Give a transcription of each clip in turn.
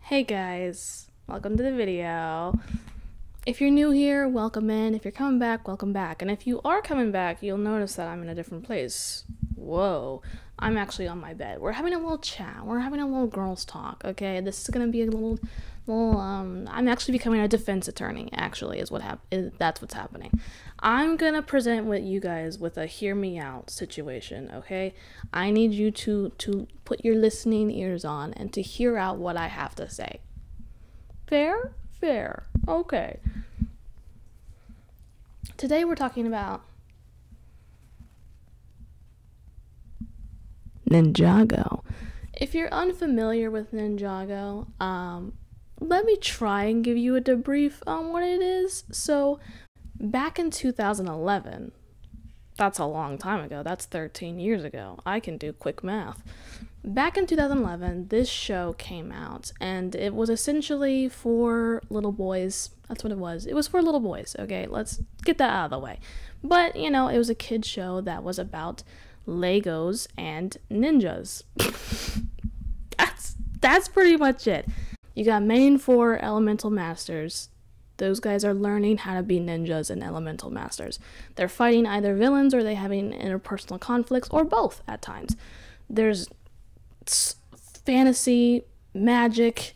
Hey guys, welcome to the video. If you're new here, welcome in. If you're coming back, welcome back. And if you are coming back, you'll notice that I'm in a different place. Whoa, I'm actually on my bed. We're having a little chat. We're having a little girls talk, okay? This is gonna be a little, I'm actually becoming a defense attorney, actually, that's what's happening. I'm gonna present with you guys with a hear me out situation, okay? I need you to put your listening ears on and to hear out what I have to say. Fair? Fair. Okay. Today we're talking about Ninjago. If you're unfamiliar with Ninjago, let me try and give you a debrief on what it is. So, back in 2011, that's a long time ago, that's 13 years ago, I can do quick math. Back in 2011, this show came out, and it was essentially for little boys. That's what it was. It was for little boys, okay? Let's get that out of the way. But, you know, it was a kid's show that was about Legos and ninjas. That's pretty much it. You got main four elemental masters. Those guys are learning how to be ninjas and elemental masters. They're fighting either villains or they're having interpersonal conflicts, or both at times. There's fantasy, magic,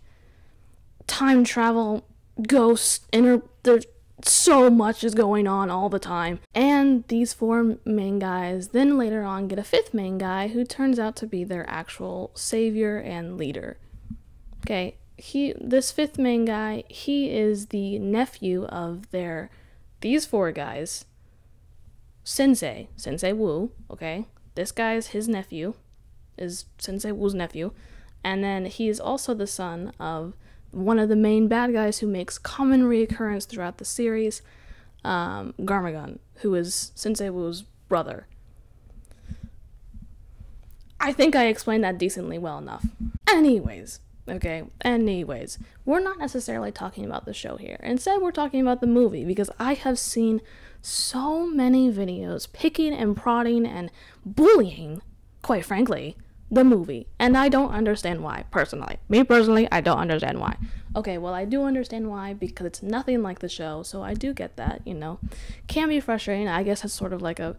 time travel, ghosts, there's so much is going on all the time. And these four main guys then later on get a fifth main guy who turns out to be their actual savior and leader. Okay, this fifth main guy, he is the nephew of these four guys, Sensei Wu, okay? This guy is his nephew, is Sensei Wu's nephew, and then he is also the son of one of the main bad guys who makes common reoccurrence throughout the series, Garmagon, who is Sensei Wu's brother. I think I explained that decently well enough. Anyways, we're not necessarily talking about the show here. Instead, we're talking about the movie, because I have seen so many videos picking and prodding and bullying, quite frankly, the movie, and I don't understand why, personally. Me personally, I don't understand why. Okay, well, I do understand why, because it's nothing like the show, so I do get that, you know. Can be frustrating. I guess it's sort of like a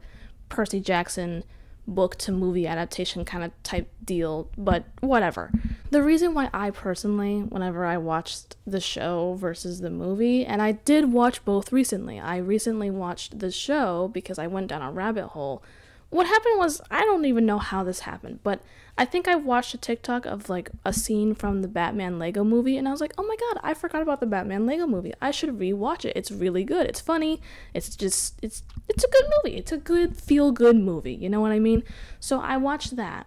Percy Jackson book to movie adaptation kind of type deal, but whatever. The reason why I personally, whenever I watched the show versus the movie, and I did watch both recently. I recently watched the show because I went down a rabbit hole. What happened was, I don't even know how this happened, but I think I watched a TikTok of like a scene from the Batman Lego movie, and I was like, oh my god, I forgot about the Batman Lego movie. I should rewatch it. It's really good. It's funny. It's a good movie. It's a good feel-good movie. You know what I mean? So I watched that,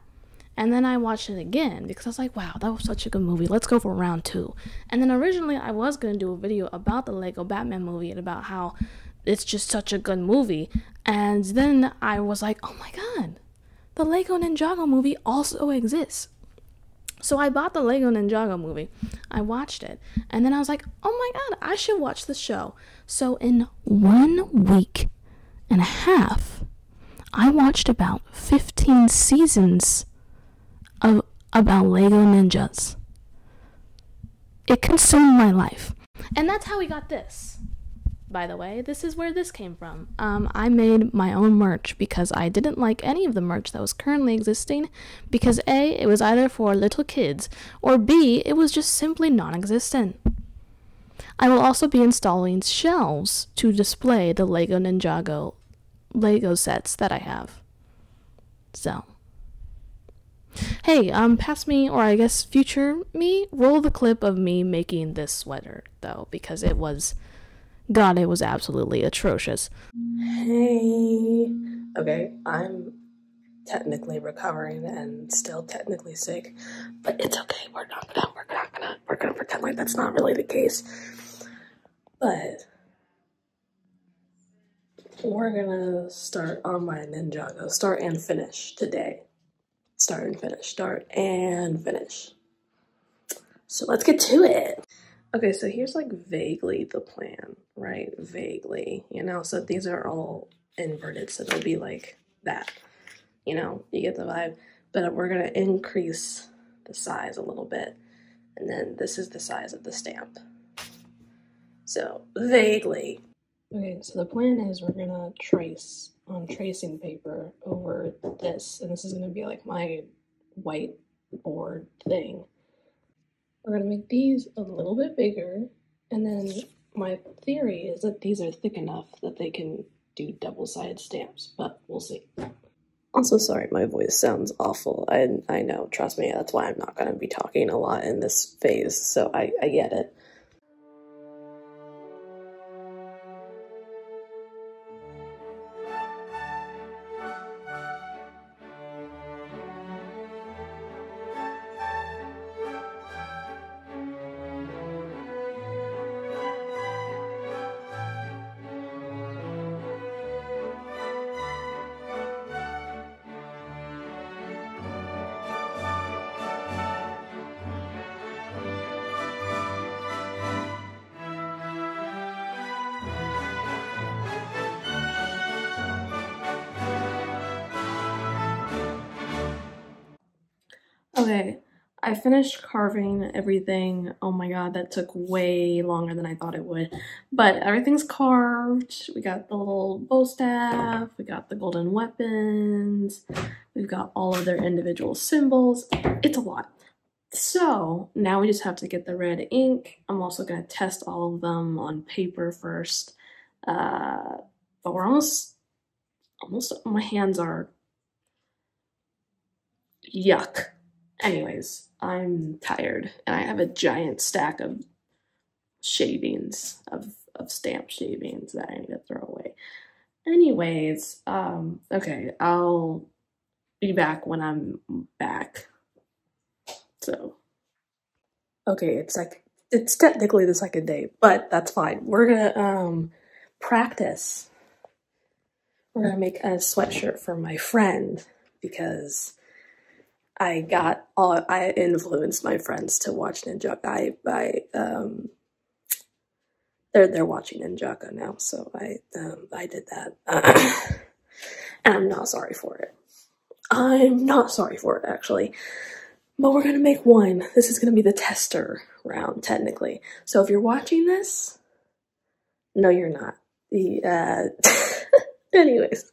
and then I watched it again because I was like, wow, that was such a good movie. Let's go for round 2. And then originally I was going to do a video about the Lego Batman movie and about how it's just such a good movie. And then I was like, oh my god, the Lego Ninjago movie also exists. So I bought the Lego Ninjago movie. I watched it. And then I was like, oh my god, I should watch the show. So in 1 week and a half, I watched about 15 seasons of about Lego Ninjas. It consumed my life. And that's how we got this. By the way, this is where this came from. I made my own merch because I didn't like any of the merch that was currently existing, because A, it was either for little kids, or B, it was just simply non-existent. I will also be installing shelves to display the Lego Ninjago Lego sets that I have. So, hey, past me, or I guess future me, roll the clip of me making this sweater, though, because it was absolutely atrocious. Hey. Okay, I'm technically recovering and still technically sick, but it's okay. We're gonna pretend like that's not really the case. But we're gonna start on my Ninjago. Start and finish today. Start and finish. So let's get to it. Okay, so here's like vaguely the plan, right? Vaguely, you know, so these are all inverted, so they'll be like that, you know, you get the vibe. But we're gonna increase the size a little bit, And then this is the size of the stamp. So, vaguely. Okay, so the plan is we're gonna trace on tracing paper over this, and this is gonna be like my whiteboard thing. We're gonna make these a little bit bigger, and then my theory is that these are thick enough that they can do double-sided stamps, but we'll see. Also, sorry, my voice sounds awful. I know, trust me, that's why I'm not gonna be talking a lot in this phase, so I get it. Okay, I finished carving everything. Oh my god, that took way longer than I thought it would. But everything's carved. We got the little bow staff, we got the golden weapons, we've got all of their individual symbols. It's a lot. So now we just have to get the red ink. I'm also going to test all of them on paper first. But we're almost, my hands are yuck. Anyways, I'm tired, and I have a giant stack of shavings, of stamp shavings that I need to throw away. Anyways, okay, I'll be back when I'm back. So, okay, it's technically the second day, but that's fine. We're gonna, practice. We're gonna make a sweatshirt for my friend, because I influenced my friends to watch ninjago. They're watching ninjago now, so I did that. And I'm not sorry for it. I'm not sorry for it, actually. But we're gonna make one. This is gonna be the tester round, technically. So if you're watching this, no, you're not. Anyways.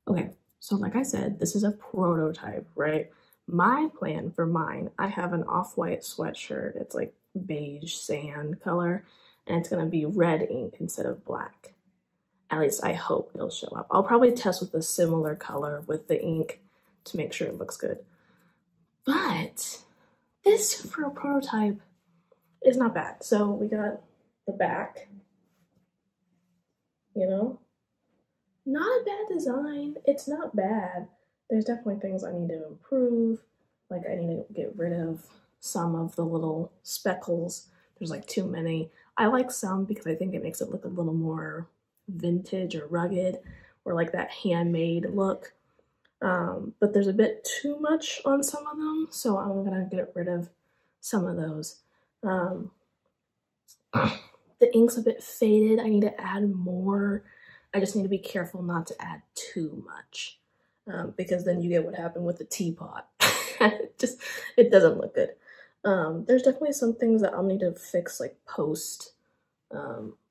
Okay, so like I said, this is a prototype, right? My plan for mine, I have an off-white sweatshirt. It's like beige sand color, and it's gonna be red ink instead of black. At least I hope it'll show up. I'll probably test with a similar color with the ink to make sure it looks good. But this, for a prototype, is not bad. So we got the back, you know? Not a bad design. It's not bad. There's definitely things I need to improve. Like I need to get rid of some of the little speckles. There's like too many. I like some because I think it makes it look a little more vintage or rugged, or like that handmade look. But there's a bit too much on some of them, so I'm gonna get rid of some of those. The ink's a bit faded. I need to add more. I just need to be careful not to add too much, because then you get what happened with the teapot. It doesn't look good. There's definitely some things that I'll need to fix, like post.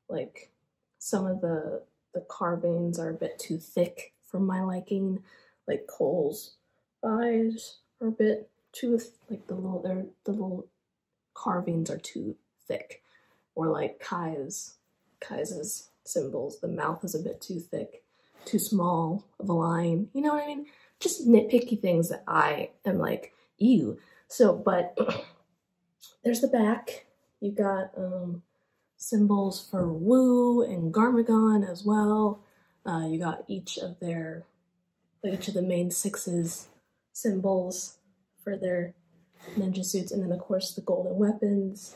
Like some of the carvings are a bit too thick for my liking. Like Cole's eyes are a bit too, like the little carvings are too thick, or like Kai's symbols, the mouth is a bit too thick, too small of a line, you know what I mean? Just nitpicky things that I am like, ew. So, but there's the back. You got symbols for Wu and Garmagon as well. You got each of the main six's symbols for their ninja suits, and then of course the golden weapons.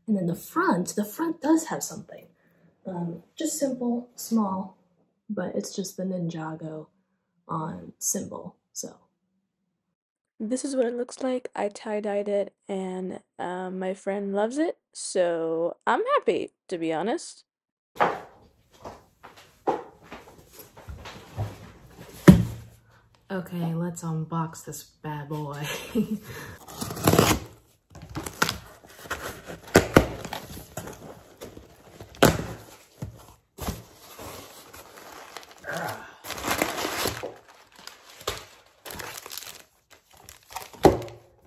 And then the front does have something. Just simple, small, but it's just the ninjago on symbol. So this is what it looks like. I tie-dyed it, and my friend loves it, so I'm happy, to be honest. Okay, let's unbox this bad boy.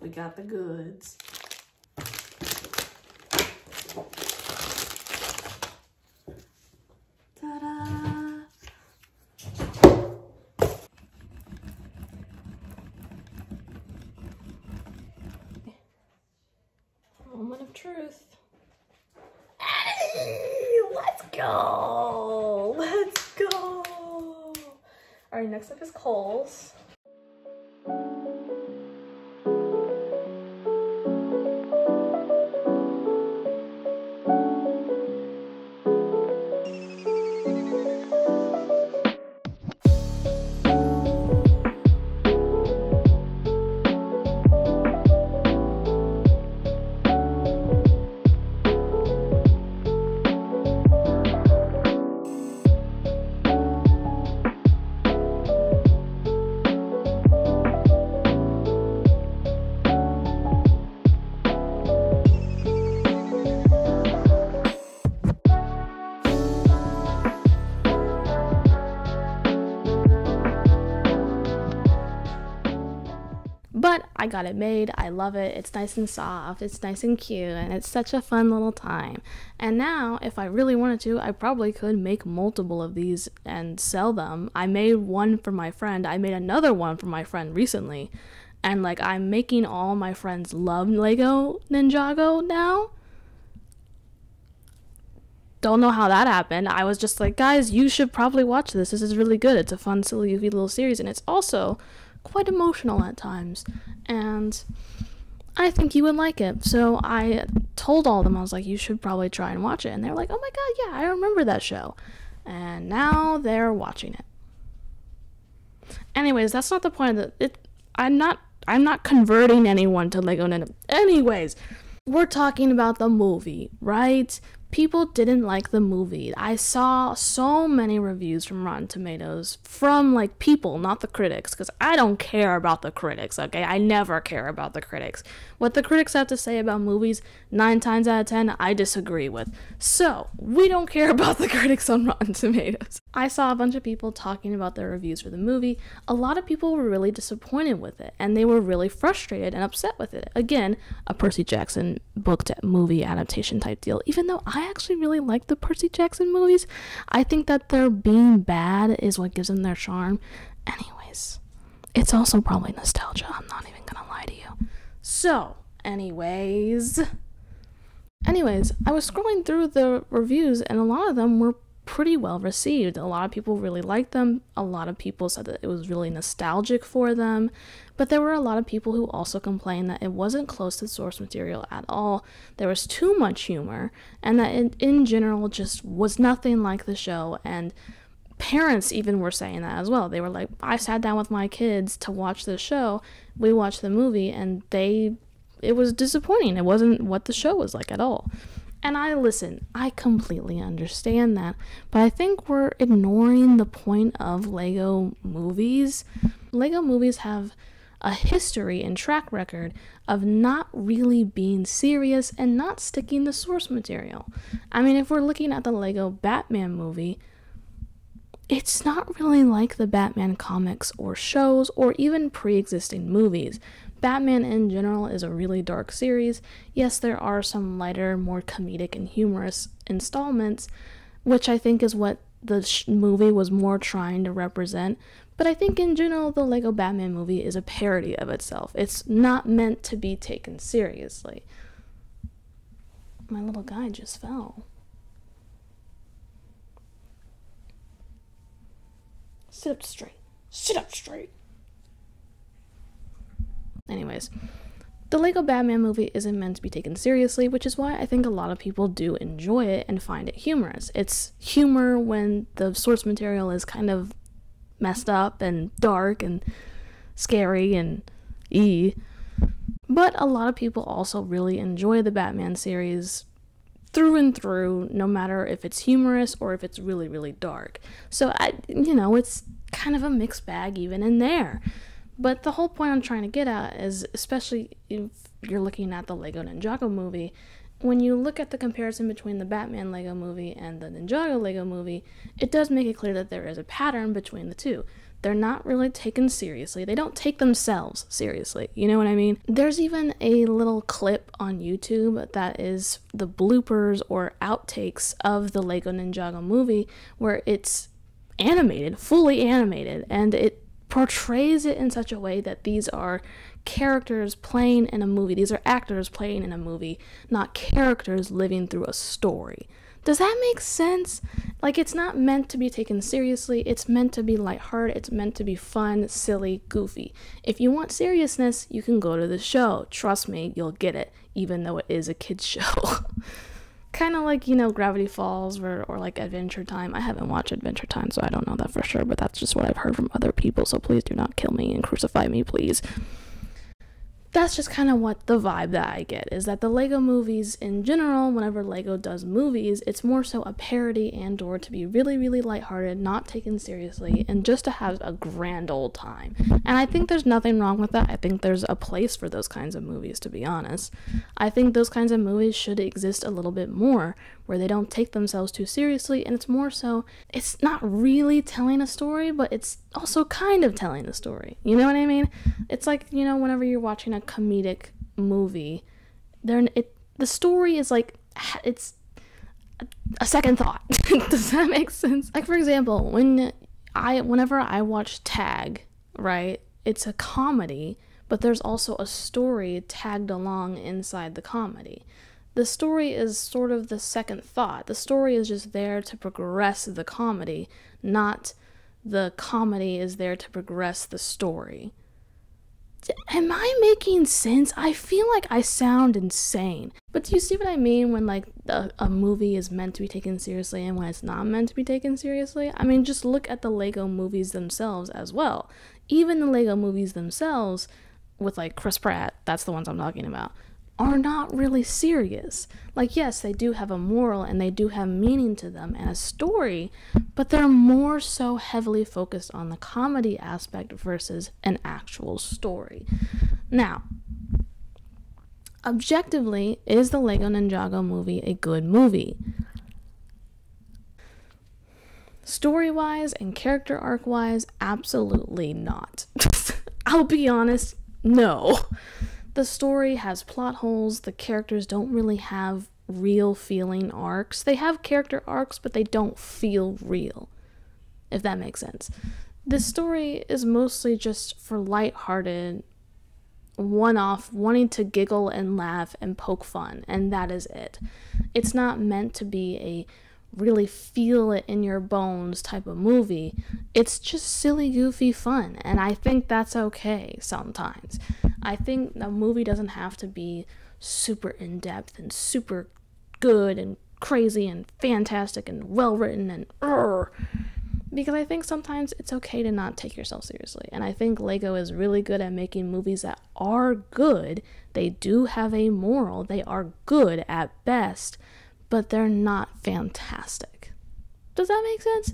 We got the goods. Ta-da! Moment of truth. Let's go! Let's go! Alright, next up is Coles. But I got it made. I love it. It's nice and soft. It's nice and cute. And it's such a fun little time. And now, if I really wanted to, I probably could make multiple of these and sell them. I made one for my friend. I made another one for my friend recently. And like, I'm making all my friends love Lego Ninjago now. Don't know how that happened. I was just like, guys, you should probably watch this. This is really good. It's a fun, silly, goofy little series. And it's also quite emotional at times, and I think you would like it. So I told all of them, I was like, you should probably try and watch it, and they're like, oh my god, yeah, I remember that show. And now they're watching it. Anyways, that's not the point of it. I'm not converting anyone to Lego Ninja. Anyways, we're talking about the movie, right? People didn't like the movie. I saw so many reviews from Rotten Tomatoes from like people, not the critics, because I don't care about the critics, okay? I never care about the critics. What the critics have to say about movies, 9 times out of 10, I disagree with. So, we don't care about the critics on Rotten Tomatoes. I saw a bunch of people talking about their reviews for the movie. A lot of people were really disappointed with it, and they were really frustrated and upset with it. Again, a Percy Jackson book movie adaptation type deal, even though I actually really like the Percy Jackson movies. I think that their being bad is what gives them their charm. Anyways, it's also probably nostalgia. I'm not even gonna lie to you. So, anyways, I was scrolling through the reviews, and a lot of them were pretty well received. A lot of people really liked them. A lot of people said that it was really nostalgic for them. But there were a lot of people who also complained that it wasn't close to source material at all. There was too much humor, and that it, in general, just was nothing like the show. And parents even were saying that as well. They were like, I sat down with my kids to watch the show. We watched the movie, and it was disappointing. It wasn't what the show was like at all. And I completely understand that, but I think we're ignoring the point of Lego movies. Lego movies have a history and track record of not really being serious and not sticking to source material. I mean, if we're looking at the Lego Batman movie, it's not really like the Batman comics or shows or even pre-existing movies. Batman in general is a really dark series. Yes, there are some lighter, more comedic and humorous installments, which I think is what the movie was more trying to represent, But I think in general, the Lego Batman movie is a parody of itself. It's not meant to be taken seriously. My little guy just fell. Sit up straight. Sit up straight. Anyways, the Lego Batman movie isn't meant to be taken seriously, which is why I think a lot of people do enjoy it and find it humorous. It's humor when the source material is kind of messed up and dark and scary and but a lot of people also really enjoy the Batman series through and through, no matter if it's humorous or if it's really, really dark. So it's kind of a mixed bag even in there. But the whole point I'm trying to get at is, especially if you're looking at the Lego Ninjago movie, when you look at the comparison between the Batman Lego movie and the Ninjago Lego movie, it does make it clear that there is a pattern between the two. They're not really taken seriously. They don't take themselves seriously. You know what I mean? There's even a little clip on YouTube that is the bloopers or outtakes of the Lego Ninjago movie where it's animated, fully animated, and it portrays it in such a way that these are characters playing in a movie. These are actors playing in a movie, not characters living through a story. Does that make sense? Like, it's not meant to be taken seriously. It's meant to be lighthearted. It's meant to be fun, silly, goofy. If you want seriousness, you can go to the show. Trust me, you'll get it, even though it is a kid's show. Kind of like, Gravity Falls or like Adventure Time. I haven't watched Adventure Time, so I don't know that for sure, but that's just what I've heard from other people, so please do not kill me and crucify me, please. That's just kind of what the vibe that I get, is that the Lego movies in general, whenever Lego does movies, it's more so a parody and or to be really, really lighthearted, not taken seriously, and just to have a grand old time. And I think there's nothing wrong with that. I think there's a place for those kinds of movies, to be honest. I think those kinds of movies should exist a little bit more, where they don't take themselves too seriously, and it's more so, it's not really telling a story, but it's also kind of telling a story. You know what I mean? It's like, whenever you're watching a comedic movie, the story is like, it's a second thought. Does that make sense? Like, for example, whenever I watch Tag, right, it's a comedy, but there's also a story tagged along inside the comedy. The story is sort of the second thought. The story is just there to progress the comedy, not the comedy is there to progress the story. Am I making sense? I feel like I sound insane. But do you see what I mean when, like, a movie is meant to be taken seriously and when it's not meant to be taken seriously? I mean, just look at the Lego movies themselves as well. Even the Lego movies themselves, with, like, Chris Pratt, that's the ones I'm talking about, are not really serious. Like, yes, they do have a moral and they do have meaning to them and a story, but they're more so heavily focused on the comedy aspect versus an actual story. Now, objectively, is the Lego Ninjago movie a good movie? Story-wise and character arc-wise, absolutely not. I'll be honest, no. The story has plot holes. The characters don't really have real feeling arcs. They have character arcs, but they don't feel real, if that makes sense. This story is mostly just for lighthearted, one-off, wanting to giggle and laugh and poke fun, and that is it. It's not meant to be a really feel it in your bones type of movie. It's just silly, goofy fun, and I think that's okay sometimes. I think the movie doesn't have to be super in-depth and super good and crazy and fantastic and well-written and because I think sometimes it's okay to not take yourself seriously, and I think Lego is really good at making movies that are good. They do have a moral. They are good at best, but they're not fantastic. Does that make sense?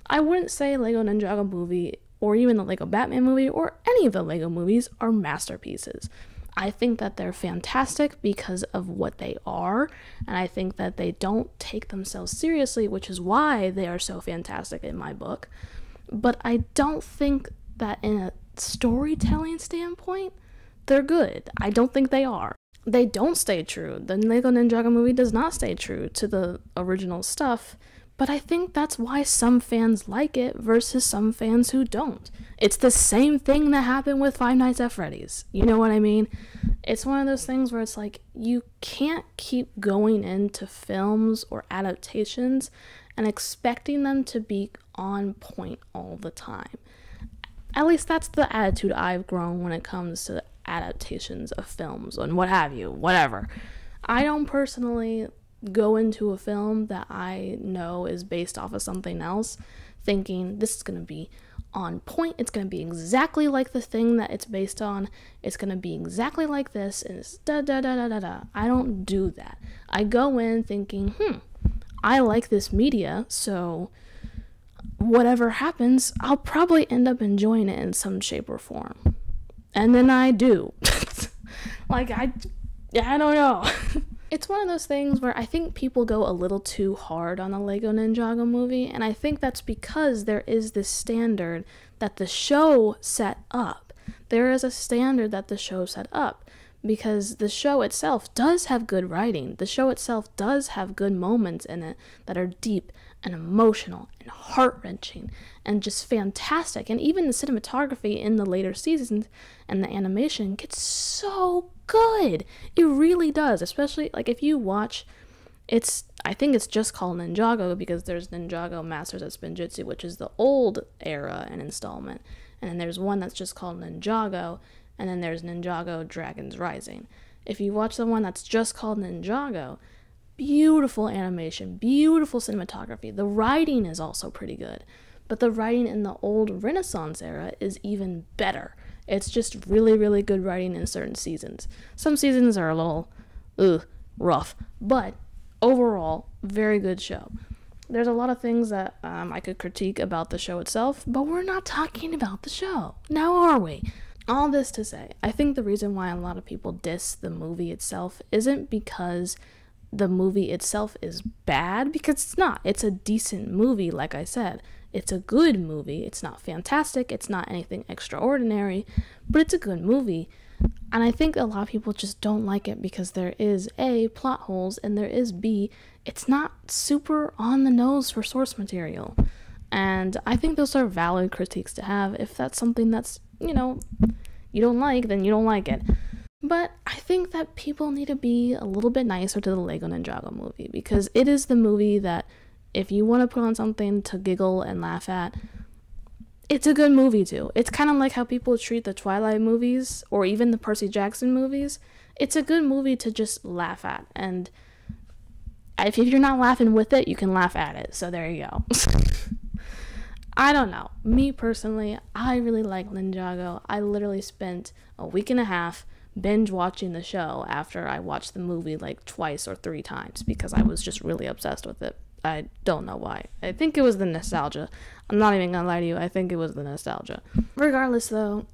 I wouldn't say Lego Ninjago movie or even the Lego Batman movie or any of the Lego movies are masterpieces. I think that they're fantastic because of what they are, and I think that they don't take themselves seriously, which is why they are so fantastic in my book. But I don't think that in a storytelling standpoint, they're good. I don't think they are. They don't stay true. The Lego Ninjago movie does not stay true to the original stuff, But I think that's why some fans like it versus some fans who don't. It's the same thing that happened with Five Nights at Freddy's. You know what I mean? It's one of those things where it's like, you can't keep going into films or adaptations and expecting them to be on point all the time. At least that's the attitude I've grown when it comes to adaptations of films and what have you, whatever. I don't personally go into a film that I know is based off of something else thinking this is going to be on point, it's going to be exactly like the thing that it's based on, it's going to be exactly like this, and it's da da da da da da. I don't do that. I go in thinking, I like this media, so whatever happens, I'll probably end up enjoying it in some shape or form. And then I do. Like, I don't know. It's one of those things where I think people go a little too hard on the Lego Ninjago movie, and I think that's because there is this standard that the show set up. There is a standard that the show set up, because the show itself does have good writing. The show itself does have good moments in it that are deep and emotional and heart-wrenching and just fantastic. And even the cinematography in the later seasons and the animation gets so good. It really does, especially like if you watch, I think it's just called Ninjago because there's Ninjago Masters of Spinjitzu, which is the old era and installment, and then there's one that's just called Ninjago, and then there's Ninjago Dragons Rising. If you watch the one that's just called Ninjago, beautiful animation, beautiful cinematography. The writing is also pretty good, but the writing in the old Renaissance era is even better. It's just really, really good writing in certain seasons. Some seasons are a little, rough, but overall, very good show. There's a lot of things that I could critique about the show itself, but we're not talking about the show. Now are we? All this to say, I think the reason why a lot of people diss the movie itself isn't because the movie itself is bad, because it's not. It's a decent movie, like I said. It's a good movie. It's not fantastic. It's not anything extraordinary, but it's a good movie. And I think a lot of people just don't like it because there is A, plot holes, and there is B, it's not super on the nose for source material. And I think those are valid critiques to have. If that's something that's, you don't like, then you don't like it. But I think that people need to be a little bit nicer to the Lego Ninjago movie, because it is the movie that if you want to put on something to giggle and laugh at, it's a good movie too. It's kind of like how people treat the Twilight movies or even the Percy Jackson movies. It's a good movie to just laugh at, and if you're not laughing with it, you can laugh at it. So there you go. I don't know. Me personally, I really like Ninjago. I literally spent a week and a half binge watching the show after I watched the movie like twice or 3 times because I was just really obsessed with it. I don't know why. I think it was the nostalgia. I'm not even gonna lie to you. I think it was the nostalgia. Regardless though,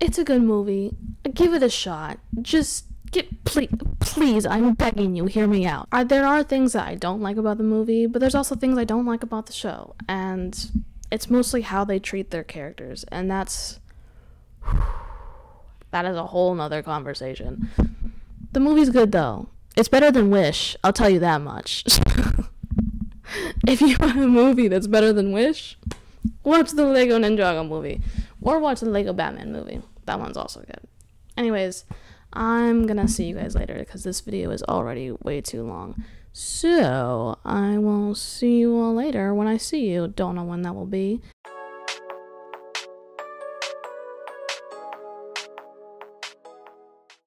it's a good movie. Give it a shot. Just please, I'm begging you, hear me out. There are things that I don't like about the movie, but there's also things I don't like about the show. And it's mostly how they treat their characters. And that is a whole nother conversation. The movie's good though. It's better than Wish, I'll tell you that much. If you want a movie that's better than Wish, watch the Lego Ninjago movie. Or watch the Lego Batman movie. That one's also good. Anyways, I'm gonna see you guys later because this video is already way too long. So, I will see you all later when I see you. Don't know when that will be.